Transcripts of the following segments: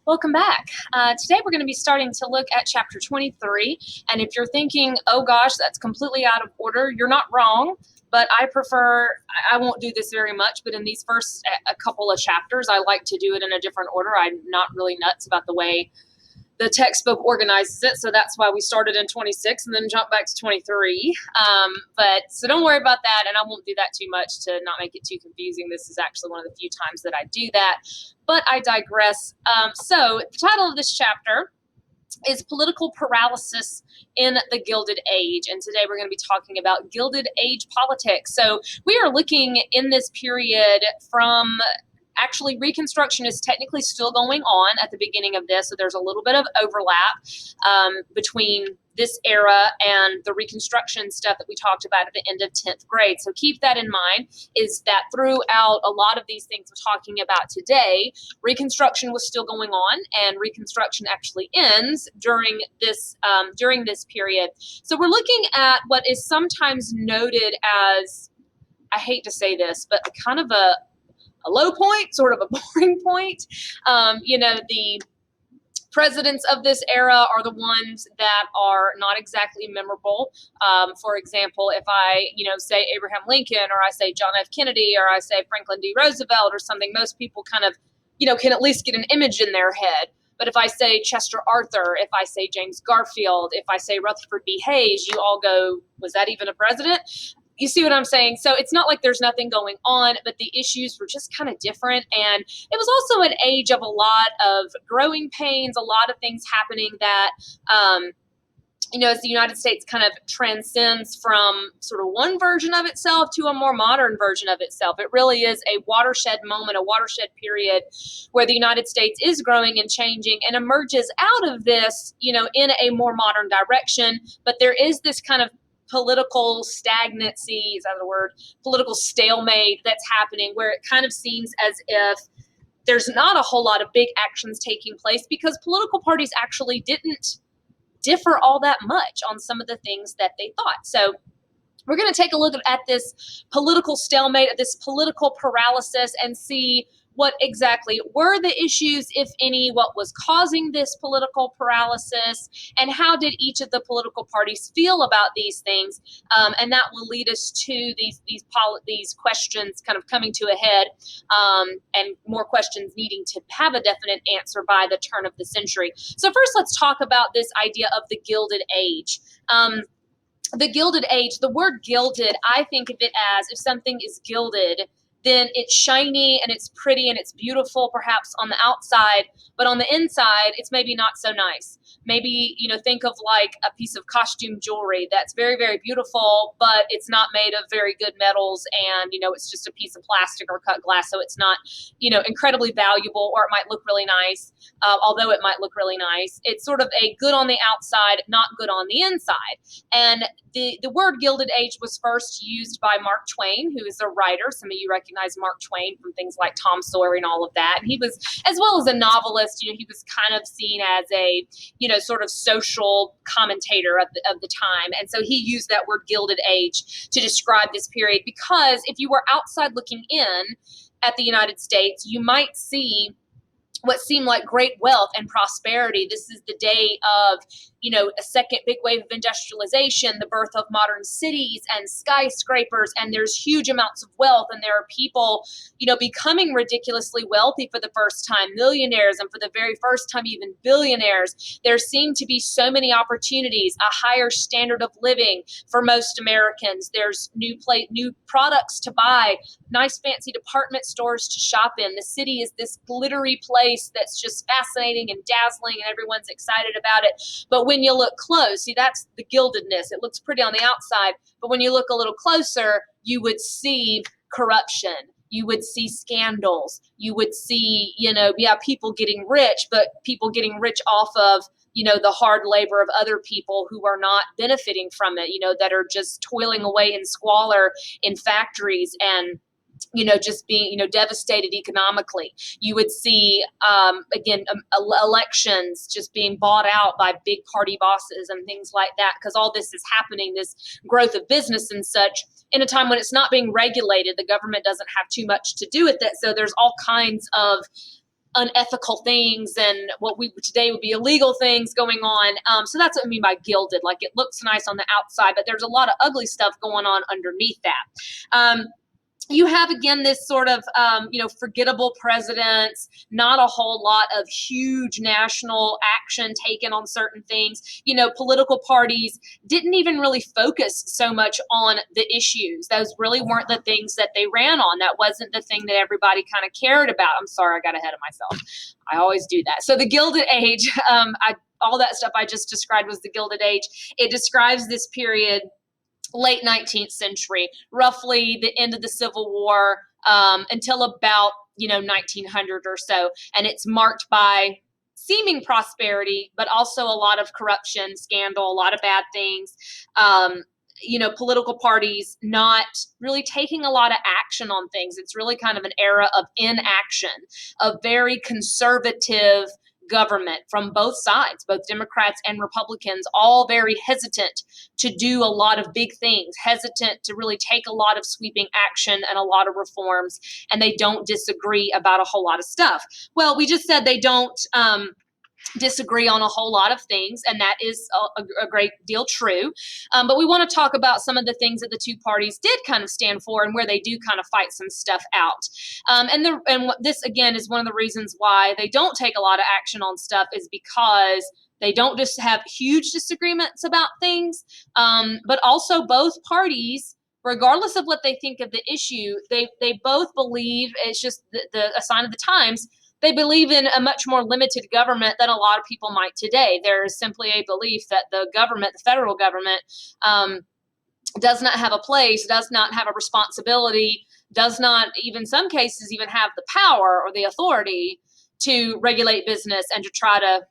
Welcome back. Today we're going to be starting to look at chapter 23. And if you're thinking, oh gosh, that's completely out of order, you're not wrong. But I won't do this very much, but in these first a couple of chapters, I like to do it in a different order. I'm not really nuts about the way the textbook organizes it, so that's why we started in 26 and then jumped back to 23. So don't worry about that, and I won't do that too much to not make it too confusing. This is actually one of the few times that I do that, but I digress. So the title of this chapter is Political Paralysis in the Gilded Age, and today we're going to be talking about Gilded Age politics. So we are looking in this period from actually, Reconstruction is technically still going on at the beginning of this, so there's a little bit of overlap between this era and the Reconstruction stuff that we talked about at the end of 10th grade. So keep that in mind, is that throughout a lot of these things we're talking about today, Reconstruction was still going on, and Reconstruction actually ends during this period. So we're looking at what is sometimes noted as, I hate to say this, but kind of a low point, sort of a boring point. The presidents of this era are the ones that are not exactly memorable. For example, if I, say Abraham Lincoln, or I say John F. Kennedy, or I say Franklin D. Roosevelt or something, most people kind of, can at least get an image in their head. But if I say Chester Arthur, if I say James Garfield, if I say Rutherford B. Hayes, you all go, was that even a president? You see what I'm saying? So it's not like there's nothing going on, but the issues were just kind of different. And it was also an age of a lot of growing pains, a lot of things happening that, as the United States kind of transcends from sort of one version of itself to a more modern version of itself. It really is a watershed moment, a watershed period where the United States is growing and changing and emerges out of this, in a more modern direction. But there is this kind of political stagnancy, is that the word? Political stalemate that's happening, where it kind of seems as if there's not a whole lot of big actions taking place because political parties actually didn't differ all that much on some of the things that they thought. So we're going to take a look at this political stalemate, at this political paralysis, and see what exactly were the issues, if any, what was causing this political paralysis, and how did each of the political parties feel about these things. And that will lead us to these questions kind of coming to a head, and more questions needing to have a definite answer by the turn of the century. So first, let's talk about this idea of the Gilded Age. The Gilded Age, the word gilded, I think of it as, if something is gilded, then it's shiny and it's pretty and it's beautiful perhaps on the outside, but on the inside, it's maybe not so nice. Maybe, think of like a piece of costume jewelry that's very, very beautiful, but it's not made of very good metals, and, it's just a piece of plastic or cut glass, so it's not, incredibly valuable, or it might look really nice, although it might look really nice. It's sort of a good on the outside, not good on the inside. And the word Gilded Age was first used by Mark Twain, who is a writer. Some of you recognize Mark Twain from things like Tom Sawyer and all of that. And he was, as well as a novelist, he was kind of seen as a, sort of social commentator of the time. And so he used that word Gilded Age to describe this period, because if you were outside looking in at the United States, you might see what seemed like great wealth and prosperity. This is the day of, a second big wave of industrialization, the birth of modern cities and skyscrapers, and there's huge amounts of wealth, and there are people, becoming ridiculously wealthy for the first time, millionaires, and for the very first time, even billionaires. There seem to be so many opportunities, a higher standard of living for most Americans. There's new products to buy, nice fancy department stores to shop in. The city is this glittery place that's just fascinating and dazzling, and everyone's excited about it. But when you look close, see, that's the gildedness. It looks pretty on the outside, but when you look a little closer, you would see corruption. You would see scandals. You would see, people getting rich, but people getting rich off of, the hard labor of other people who are not benefiting from it, that are just toiling away in squalor in factories and, just being, devastated economically. You would see, elections just being bought out by big party bosses and things like that, because all this is happening, this growth of business and such, in a time when it's not being regulated. The government doesn't have too much to do with it. So there's all kinds of unethical things and what we today would be illegal things going on. So that's what I mean by gilded. Like, it looks nice on the outside, but there's a lot of ugly stuff going on underneath that. You have, again, this sort of, forgettable presidents, not a whole lot of huge national action taken on certain things. Political parties didn't even really focus so much on the issues. Those really weren't the things that they ran on. That wasn't the thing that everybody kind of cared about. I'm sorry, I got ahead of myself. I always do that. So the Gilded Age, all that stuff I just described was the Gilded Age. It describes this period, late 19th century, roughly the end of the Civil War, until about 1900 or so, and it's marked by seeming prosperity, but also a lot of corruption, scandal, a lot of bad things. Political parties not really taking a lot of action on things. It's really kind of an era of inaction, of very conservative government from both sides, both Democrats and Republicans, all very hesitant to do a lot of big things, hesitant to really take a lot of sweeping action and a lot of reforms, and they don't disagree about a whole lot of stuff. Well, we just said they don't disagree on a whole lot of things, and that is a great deal true. But we want to talk about some of the things that the two parties did kind of stand for and where they do kind of fight some stuff out. And this, again, is one of the reasons why they don't take a lot of action on stuff, is because they don't just have huge disagreements about things, but also both parties, regardless of what they think of the issue, they both believe, it's just a sign of the times, they believe in a much more limited government than a lot of people might today. There is simply a belief that the government, the federal government, does not have a place, does not have a responsibility, does not, even some cases, even have the power or the authority to regulate business and to try to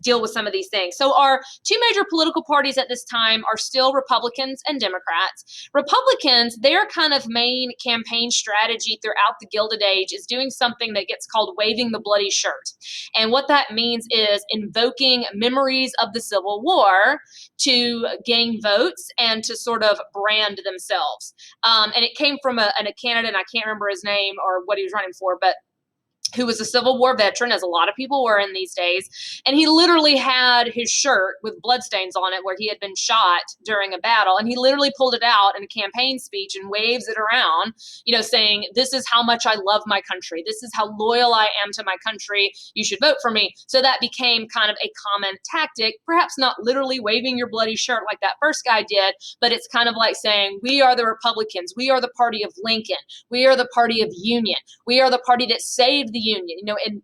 deal with some of these things. So our two major political parties at this time are still Republicans and Democrats. Republicans, their kind of main campaign strategy throughout the Gilded Age is doing something that gets called waving the bloody shirt. And what that means is invoking memories of the Civil War to gain votes and to sort of brand themselves. And it came from a candidate, and I can't remember his name or what he was running for, but who was a Civil War veteran, as a lot of people were in these days. And he literally had his shirt with bloodstains on it where he had been shot during a battle. And he literally pulled it out in a campaign speech and waves it around, saying, this is how much I love my country. This is how loyal I am to my country. You should vote for me. So that became kind of a common tactic, perhaps not literally waving your bloody shirt like that first guy did, but it's kind of like saying, we are the Republicans. We are the party of Lincoln. We are the party of union. We are the party that saved the union,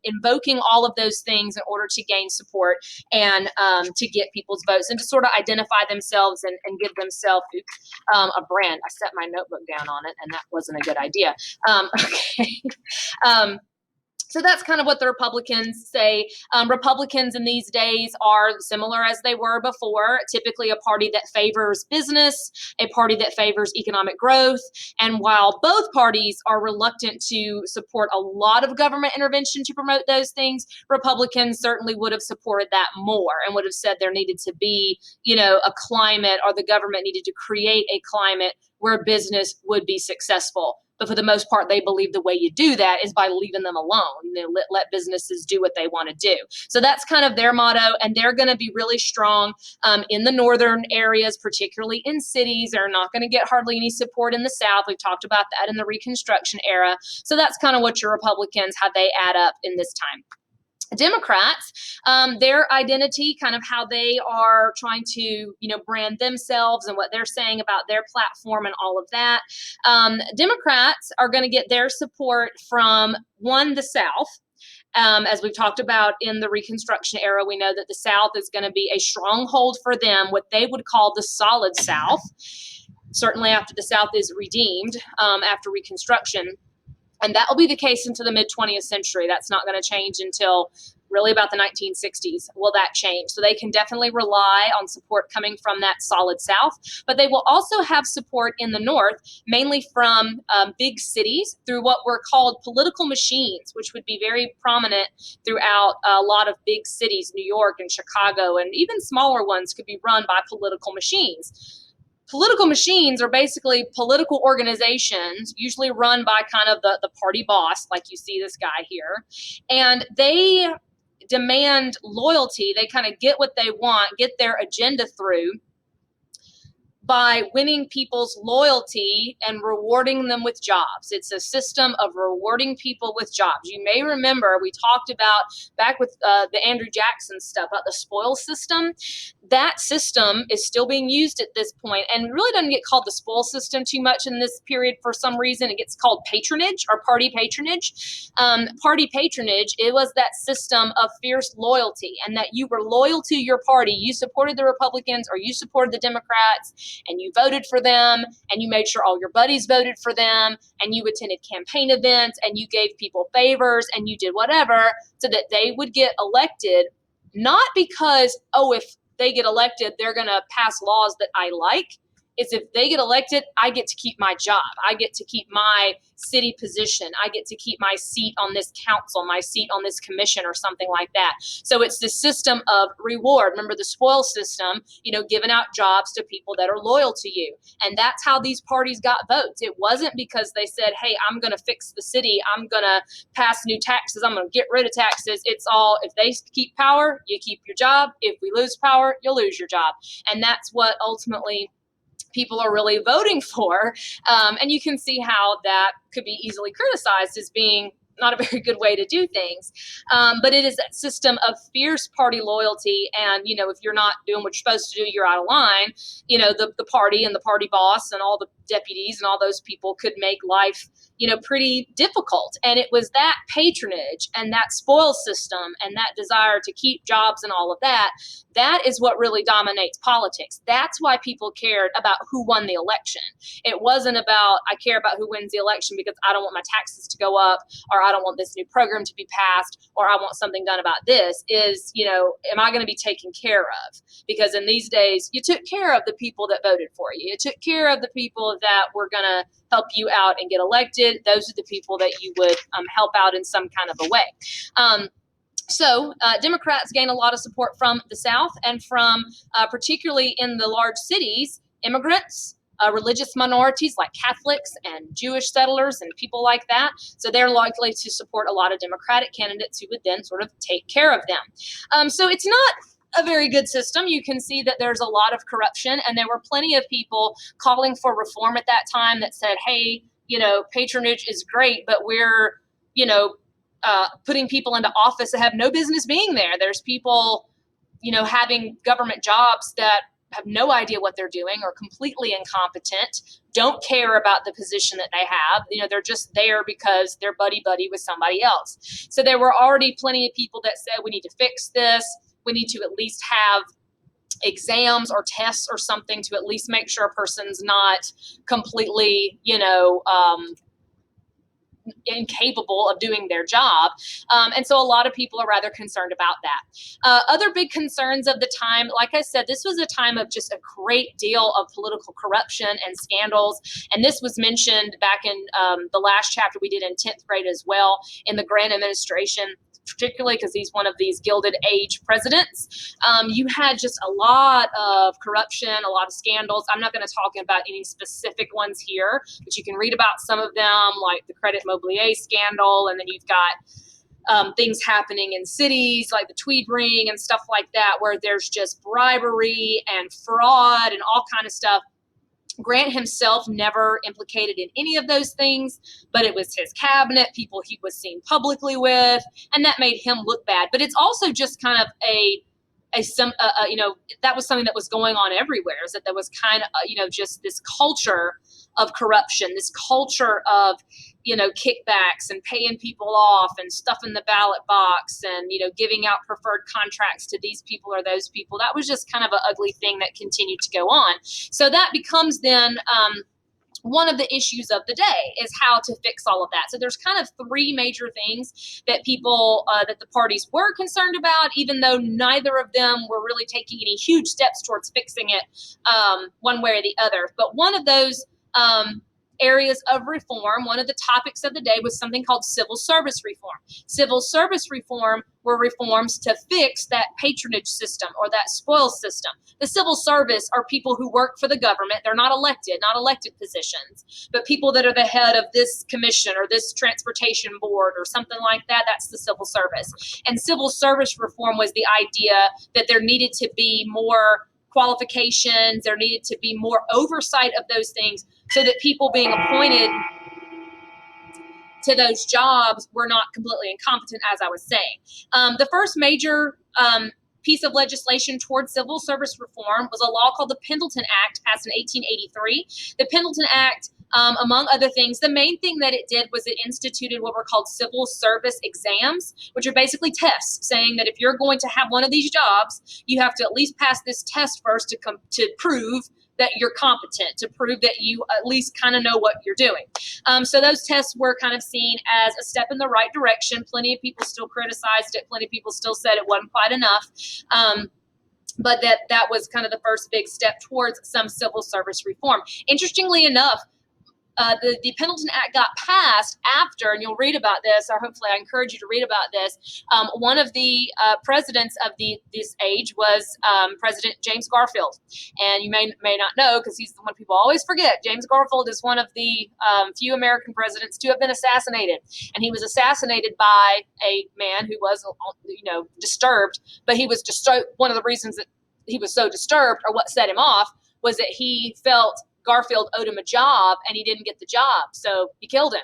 invoking all of those things in order to gain support and to get people's votes and to sort of identify themselves and give themselves a brand. I set my notebook down on it, and that wasn't a good idea. Okay. So that's kind of what the Republicans say. Republicans in these days are similar as they were before, typically a party that favors business, a party that favors economic growth. And while both parties are reluctant to support a lot of government intervention to promote those things, Republicans certainly would have supported that more and would have said there needed to be, a climate, or the government needed to create a climate where business would be successful. But for the most part, they believe the way you do that is by leaving them alone. Let businesses do what they want to do. So that's kind of their motto, and they're going to be really strong in the northern areas, particularly in cities. They're not going to get hardly any support in the South. We've talked about that in the Reconstruction era. So that's kind of what your Republicans, how they add up in this time. Democrats, their identity, kind of how they are trying to, brand themselves and what they're saying about their platform and all of that. Democrats are going to get their support from, one, the South. As we've talked about in the Reconstruction era, we know that the South is going to be a stronghold for them, what they would call the solid South, certainly after the South is redeemed after Reconstruction. And that will be the case into the mid-20th century. That's not going to change until really about the 1960s will that change. So they can definitely rely on support coming from that solid South. But they will also have support in the North, mainly from big cities through what were called political machines, which would be very prominent throughout a lot of big cities, New York and Chicago, and even smaller ones could be run by political machines. political machines are basically political organizations, usually run by kind of the party boss, like you see this guy here. And they demand loyalty. They kind of get what they want, get their agenda through by winning people's loyalty and rewarding them with jobs. It's a system of rewarding people with jobs. You may remember we talked about back with the Andrew Jackson stuff about the spoil system. That system is still being used at this point and really doesn't get called the spoil system too much in this period for some reason. It gets called patronage or party patronage. Party patronage, it was that system of fierce loyalty and that you were loyal to your party. You supported the Republicans or you supported the Democrats, and you voted for them, and you made sure all your buddies voted for them, and you attended campaign events, and you gave people favors, and you did whatever so that they would get elected, not because, oh, if they get elected, they're going to pass laws that I like. It's if they get elected, I get to keep my job. I get to keep my city position. I get to keep my seat on this council, my seat on this commission or something like that. So it's this system of reward. Remember the spoil system, giving out jobs to people that are loyal to you. And that's how these parties got votes. It wasn't because they said, hey, I'm going to fix the city. I'm going to pass new taxes. I'm going to get rid of taxes. It's all, if they keep power, you keep your job. If we lose power, you'll lose your job. And that's what ultimately people are really voting for. And you can see how that could be easily criticized as being not a very good way to do things. But it is that system of fierce party loyalty. And, if you're not doing what you're supposed to do, you're out of line. The party and the party boss and all the deputies and all those people could make life, pretty difficult. And it was that patronage and that spoil system and that desire to keep jobs and all of that, that is what really dominates politics. That's why people cared about who won the election. It wasn't about, I care about who wins the election because I don't want my taxes to go up, or I don't want this new program to be passed, or I want something done about this. Is, am I going to be taken care of? Because in these days, you took care of the people that voted for you. You took care of the people that were going to help you out and get elected. Those are the people that you would help out in some kind of a way. So Democrats gain a lot of support from the South and from particularly in the large cities, immigrants, religious minorities like Catholics and Jewish settlers and people like that. So they're likely to support a lot of Democratic candidates who would then sort of take care of them. So it's not a very good system. You can see that there's a lot of corruption, and there were plenty of people calling for reform at that time that said, hey, patronage is great, but we're, putting people into office that have no business being there. There's people, having government jobs that have no idea what they're doing, or completely incompetent, don't care about the position that they have. They're just there because they're buddy-buddy with somebody else. So there were already plenty of people that said, we need to fix this. We need to at least have exams or tests or something to at least make sure a person's not completely, incapable of doing their job. And so a lot of people are rather concerned about that. Other big concerns of the time, like I said, this was a time of just a great deal of political corruption and scandals. And this was mentioned back in the last chapter we did in 10th grade as well, in the Grant administration, particularly because he's one of these Gilded Age presidents. You had just a lot of corruption, a lot of scandals. I'm not going to talk about any specific ones here, but you can read about some of them, like the Credit Mobilier scandal, and then you've got things happening in cities like the Tweed Ring and stuff like that, where there's just bribery and fraud and all kind of stuff. Grant himself never implicated in any of those things, but it was his cabinet, people he was seen publicly with, and that made him look bad. But it's also just kind of that was something that was going on everywhere, is that there was kind of, just this culture of corruption, this culture of, kickbacks and paying people off and stuffing the ballot box and, giving out preferred contracts to these people or those people. That was just kind of an ugly thing that continued to go on. So that becomes then one of the issues of the day, is how to fix all of that. So there's kind of three major things that people, that the parties were concerned about, even though neither of them were really taking any huge steps towards fixing it one way or the other. But one of those areas of reform, one of the topics of the day was something called civil service reform. Civil service reform were reforms to fix that patronage system or that spoil system. The civil service are people who work for the government. They're not elected positions, but people that are the head of this commission or this transportation board or something like that. That's the civil service. And civil service reform was the idea that there needed to be more qualifications, there needed to be more oversight of those things so that people being appointed to those jobs were not completely incompetent, as I was saying. The first major piece of legislation towards civil service reform was a law called the Pendleton Act, passed in 1883. The Pendleton Act, among other things, the main thing that it did was it instituted what were called civil service exams, which are basically tests saying that if you're going to have one of these jobs, you have to at least pass this test first to prove that you're competent, to prove that you at least kind of know what you're doing. So those tests were kind of seen as a step in the right direction. Plenty of people still criticized it. Plenty of people still said it wasn't quite enough. But that was kind of the first big step towards some civil service reform. Interestingly enough, the Pendleton Act got passed after, and you'll read about this, or hopefully I encourage you to read about this. One of the presidents of this age was President James Garfield. And you may not know, because he's the one people always forget. James Garfield is one of the few American presidents to have been assassinated. And he was assassinated by a man who was, disturbed. But he was disturbed. One of the reasons that he was so disturbed, or what set him off, was that he felt Garfield owed him a job and he didn't get the job, so he killed him.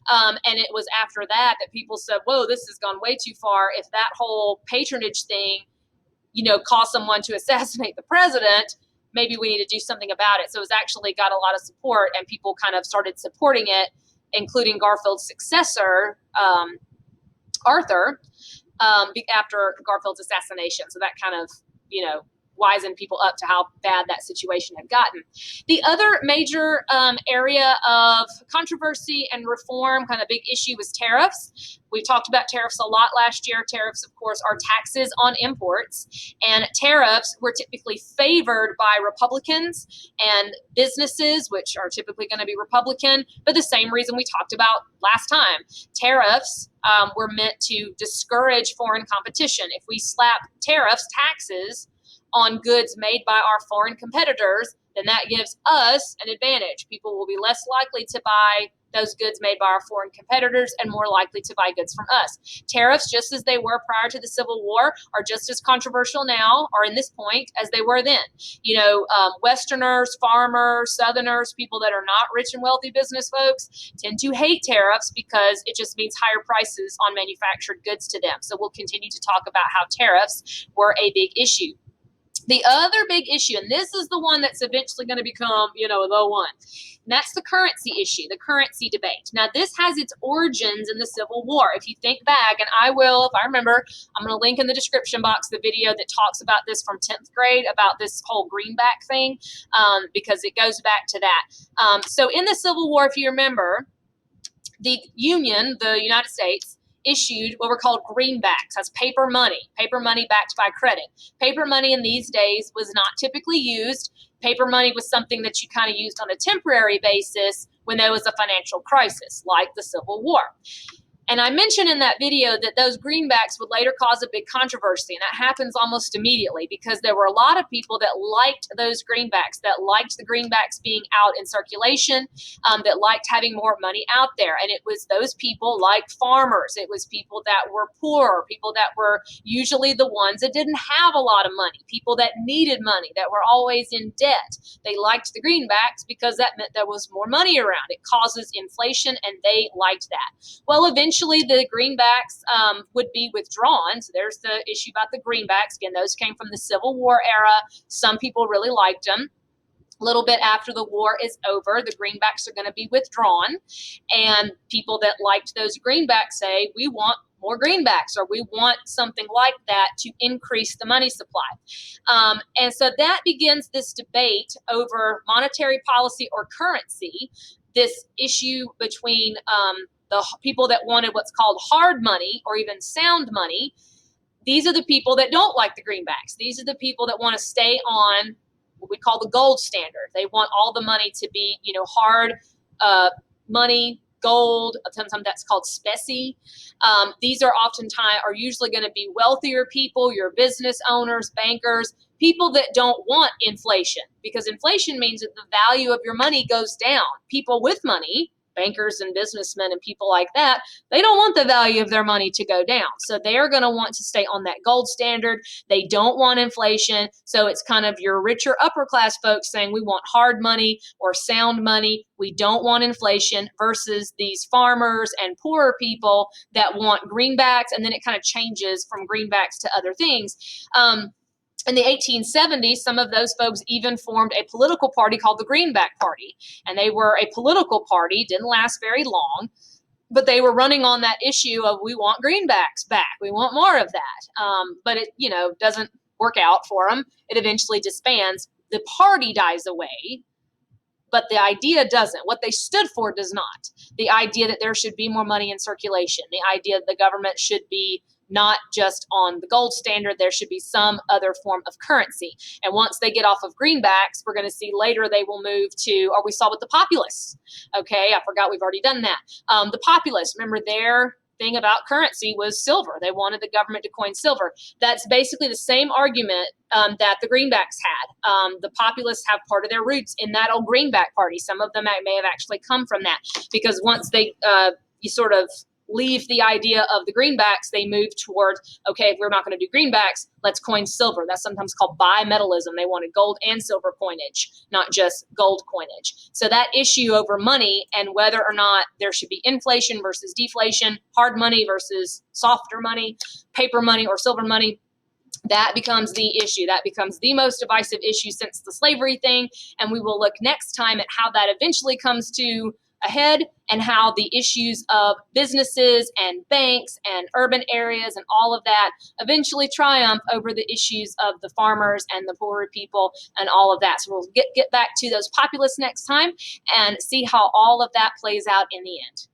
And it was after that people said, whoa, this has gone way too far. If that whole patronage thing, caused someone to assassinate the president, maybe we need to do something about it. So it's actually got a lot of support, and people kind of started supporting it, including Garfield's successor, Arthur, after Garfield's assassination. So that kind of, wisen people up to how bad that situation had gotten. The other major area of controversy and reform, kind of big issue, was tariffs. We talked about tariffs a lot last year. Tariffs, of course, are taxes on imports, and tariffs were typically favored by Republicans and businesses, which are typically going to be Republican, for the same reason we talked about last time. Tariffs were meant to discourage foreign competition. If we slap taxes on goods made by our foreign competitors, then that gives us an advantage. People will be less likely to buy those goods made by our foreign competitors and more likely to buy goods from us. Tariffs, just as they were prior to the Civil War, are just as controversial now, or in this point, as they were then. Westerners, farmers, Southerners, people that are not rich and wealthy business folks tend to hate tariffs because it just means higher prices on manufactured goods to them. So we'll continue to talk about how tariffs were a big issue. The other big issue, and this is the one that's eventually going to become, the one, and that's the currency issue, the currency debate. Now, this has its origins in the Civil War. If you think back, and I will, if I remember, I'm going to link in the description box the video that talks about this from 10th grade, about this whole greenback thing, because it goes back to that. So in the Civil War, if you remember, the United States, issued what were called greenbacks. That's paper money backed by credit. Paper money in these days was not typically used. Paper money was something that you kind of used on a temporary basis when there was a financial crisis, like the Civil War. And I mentioned in that video that those greenbacks would later cause a big controversy, and that happens almost immediately because there were a lot of people that liked those greenbacks, that liked the greenbacks being out in circulation, that liked having more money out there. And it was those people, like farmers, it was people that were poor, people that were usually the ones that didn't have a lot of money, people that needed money, that were always in debt. They liked the greenbacks because that meant there was more money around. It causes inflation, and they liked that. Well, eventually the greenbacks would be withdrawn. So there's the issue about the greenbacks. Again, those came from the Civil War era. Some people really liked them. A little bit after the war is over, the greenbacks are going to be withdrawn. And people that liked those greenbacks say, we want more greenbacks, or we want something like that to increase the money supply. And so that begins this debate over monetary policy or currency, this issue between the people that wanted what's called hard money or even sound money. These are the people that don't like the greenbacks. These are the people that want to stay on what we call the gold standard. They want all the money to be, hard money, gold, sometimes that's called specie. These are oftentimes are usually going to be wealthier people, your business owners, bankers, people that don't want inflation, because inflation means that the value of your money goes down. People with money, bankers and businessmen and people like that, they don't want the value of their money to go down. So they're going to want to stay on that gold standard. They don't want inflation. So it's kind of your richer upper class folks saying we want hard money or sound money. We don't want inflation, versus these farmers and poorer people that want greenbacks. And then it kind of changes from greenbacks to other things. In the 1870s, some of those folks even formed a political party called the Greenback Party. And they were a political party, didn't last very long, but they were running on that issue of we want greenbacks back. We want more of that. But it, doesn't work out for them. It eventually disbands. The party dies away, but the idea doesn't. What they stood for does not. The idea that there should be more money in circulation, the idea that the government should be not just on the gold standard, there should be some other form of currency. And once they get off of greenbacks, we're going to see later they will move to, or we saw with the populists. Okay, I forgot we've already done that. The populists, remember their thing about currency was silver. They wanted the government to coin silver. That's basically the same argument that the greenbacks had. The populists have part of their roots in that old greenback party. Some of them may have actually come from that, because once you sort of leave the idea of the greenbacks, they move towards, okay, if we're not going to do greenbacks, let's coin silver. That's sometimes called bimetallism. They wanted gold and silver coinage, not just gold coinage. So that issue over money and whether or not there should be inflation versus deflation, hard money versus softer money, paper money or silver money, that becomes the issue. That becomes the most divisive issue since the slavery thing. And we will look next time at how that eventually comes to a head, and how the issues of businesses and banks and urban areas and all of that eventually triumph over the issues of the farmers and the poorer people and all of that. So we'll get back to those populists next time and see how all of that plays out in the end.